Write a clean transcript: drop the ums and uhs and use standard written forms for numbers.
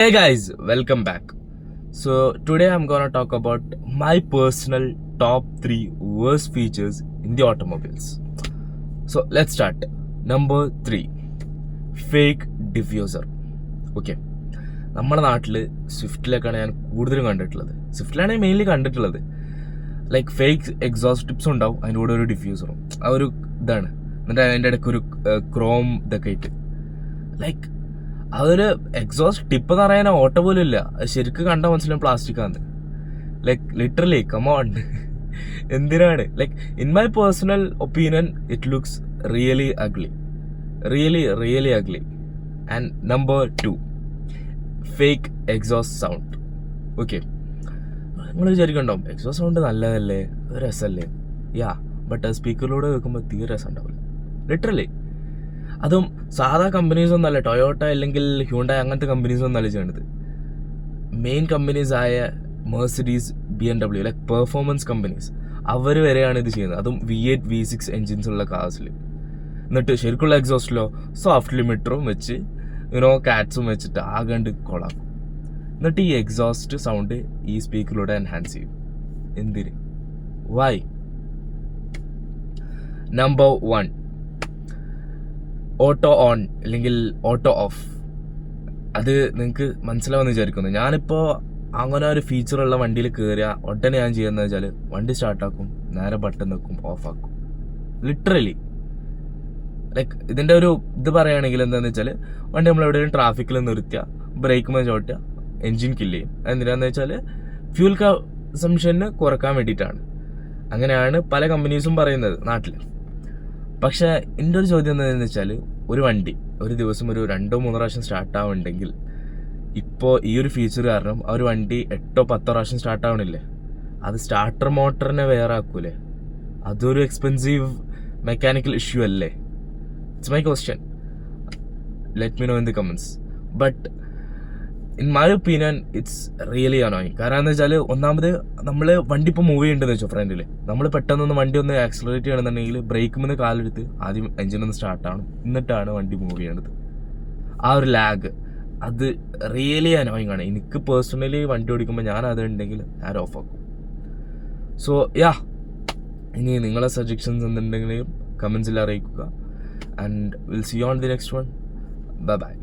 Hey guys, welcome back. So today I'm gonna talk about my personal top 3 worst features in the automobiles. So let's start. Number 3, fake diffuser. Okay. നമ്മുടെ നാട്ടിൽ സ്വിഫ്റ്റിലേക്കാണ് ഞാൻ കൂടുതലും കണ്ടിട്ടുള്ളത്. സ്വിഫ്റ്റിലാണ് mainly കണ്ടിട്ടുള്ളത്. Like fake exhaust ടിപ്സും ഉണ്ടാവും, അതിൻ്റെ കൂടെ ഒരു ഡിഫ്യൂസറും. ആ ഒരു ഇതാണ്. എന്നിട്ട് അതിൻ്റെ ഇടയ്ക്ക് ഒരു ക്രോം ഇതൊക്കെ ആയിട്ട്. ലൈക്ക് അതൊരു എക്സോസ്റ്റ് ടിപ്പ് എന്ന് പറയാൻ ഓട്ടോ പോലും ഇല്ല. ശരിക്കും കണ്ടാൽ മനസ്സിലാവും പ്ലാസ്റ്റിക് ആണ്. Like literally come on. എന്തിനാണ്? Like in my personal opinion it looks really ugly. Really ugly. And number 2, fake exhaust sound. Okay, നിങ്ങൾ വിചാരിക്കണ്ടാവും എക്സോസ്റ്റ് സൗണ്ട് നല്ലതല്ലേ, രസമല്ലേ? യാ, ബട്ട് സ്പീക്കറിലൂടെ വെക്കുമ്പോൾ തീരെ രസം ഉണ്ടാവില്ല. ലിറ്ററലി. അതും സാധാ കമ്പനീസ് ഒന്നല്ല, ടൊയോട്ട അല്ലെങ്കിൽ ഹ്യൂണ്ടായി അങ്ങനത്തെ കമ്പനീസ് ഒന്നല്ല ചെയ്യണത്. മെയിൻ കമ്പനീസ് ആയ Mercedes, BMW, like performance companies, അവർ വരെയാണ് ഇത് ചെയ്യുന്നത്. അതും V8 V6 എൻജിൻസ് ഉള്ള കാർസിൽ. എന്നിട്ട് ശരിക്കുള്ള എക്സോസ്റ്റിലോ സോഫ്റ്റ് ലിമിറ്ററും വെച്ച് കാറ്റ്സും വെച്ചിട്ട് ആകണ്ട് കൊളാക്കും. എന്നിട്ട് ഈ എക്സോസ്റ്റ് സൗണ്ട് ഈ സ്പീക്കറിലൂടെ എൻഹാൻസ് ചെയ്യും. എന്തിന്? വൈ? നമ്പർ 1, ഓട്ടോ ഓൺ അല്ലെങ്കിൽ ഓട്ടോ ഓഫ്. അത് നിങ്ങൾക്ക് മനസ്സിലാവുമെന്ന് വിചാരിക്കുന്നു. ഞാനിപ്പോൾ അങ്ങനെ ഒരു ഫീച്ചറുള്ള വണ്ടിയിൽ കയറിയാൽ ഉടനെ ഞാൻ ചെയ്യുന്നത് വെച്ചാൽ വണ്ടി സ്റ്റാർട്ടാക്കും, നേരെ ബട്ടൺ വെക്കും, ഓഫാക്കും. ലിറ്ററലി. ലൈക്ക് ഇതിൻ്റെ ഒരു ഇത് പറയുകയാണെങ്കിൽ എന്താണെന്ന് വെച്ചാൽ, വണ്ടി നമ്മൾ എവിടെയെങ്കിലും ട്രാഫിക്കിൽ നിർത്തിയാൽ ബ്രേക്ക് മേൽ ചോട്ടുക, എൻജിൻ കില്ല് ചെയ്യും. എന്തിനാന്ന് വെച്ചാൽ ഫ്യൂൽ കൺസംഷന് കുറക്കാൻ വേണ്ടിയിട്ടാണ്. അങ്ങനെയാണ് പല കമ്പനീസും പറയുന്നത് നാട്ടിൽ. പക്ഷേ എൻ്റെ ഒരു ചോദ്യം എന്താണെന്ന് വെച്ചാൽ, ഒരു വണ്ടി ഒരു ദിവസം ഒരു 2-3 പ്രാവശ്യം സ്റ്റാർട്ടാവുന്നുണ്ടെങ്കിൽ, ഇപ്പോൾ ഈ ഒരു ഫീച്ചർ കാരണം ആ ഒരു വണ്ടി 8-10 പ്രാവശ്യം സ്റ്റാർട്ടാവണില്ലേ, അത് സ്റ്റാർട്ടർ മോട്ടറിനെ വേറെ ആക്കൂലേ? അതൊരു എക്സ്പെൻസീവ് മെക്കാനിക്കൽ ഇഷ്യൂ അല്ലേ? It's my question. Let me know in the comments. But in my opinion it's really annoying. കാരണം എന്ന് വെച്ചാൽ, ഒന്നാമത് നമ്മൾ വണ്ടി ഇപ്പോൾ മൂവ് ചെയ്യേണ്ടതെന്ന് വെച്ചോ ഫ്രണ്ടിൽ, നമ്മൾ പെട്ടെന്നൊന്ന് വണ്ടി ഒന്ന് ആക്സിലറേറ്റ് ചെയ്യണമെന്നുണ്ടെങ്കിൽ ബ്രേക്ക് നിന്ന് കാലെടുത്ത് ആദ്യം എഞ്ചിനൊന്ന് സ്റ്റാർട്ടാവണം, എന്നിട്ടാണ് വണ്ടി മൂവ് ചെയ്യേണ്ടത്. ആ ഒരു ലാഗ് അത് റിയലി അനോയിങ് ആണ്. എനിക്ക് പേഴ്സണലി വണ്ടി ഓടിക്കുമ്പോൾ ഞാൻ അതുണ്ടെങ്കിൽ ഞാൻ ഓഫ് ആക്കും. സോ യാ, ഇനി നിങ്ങളെ സജഷൻസ് എന്തുണ്ടെങ്കിലും കമൻസിൽ അറിയിക്കുക. And will see you on the next one. Bye by.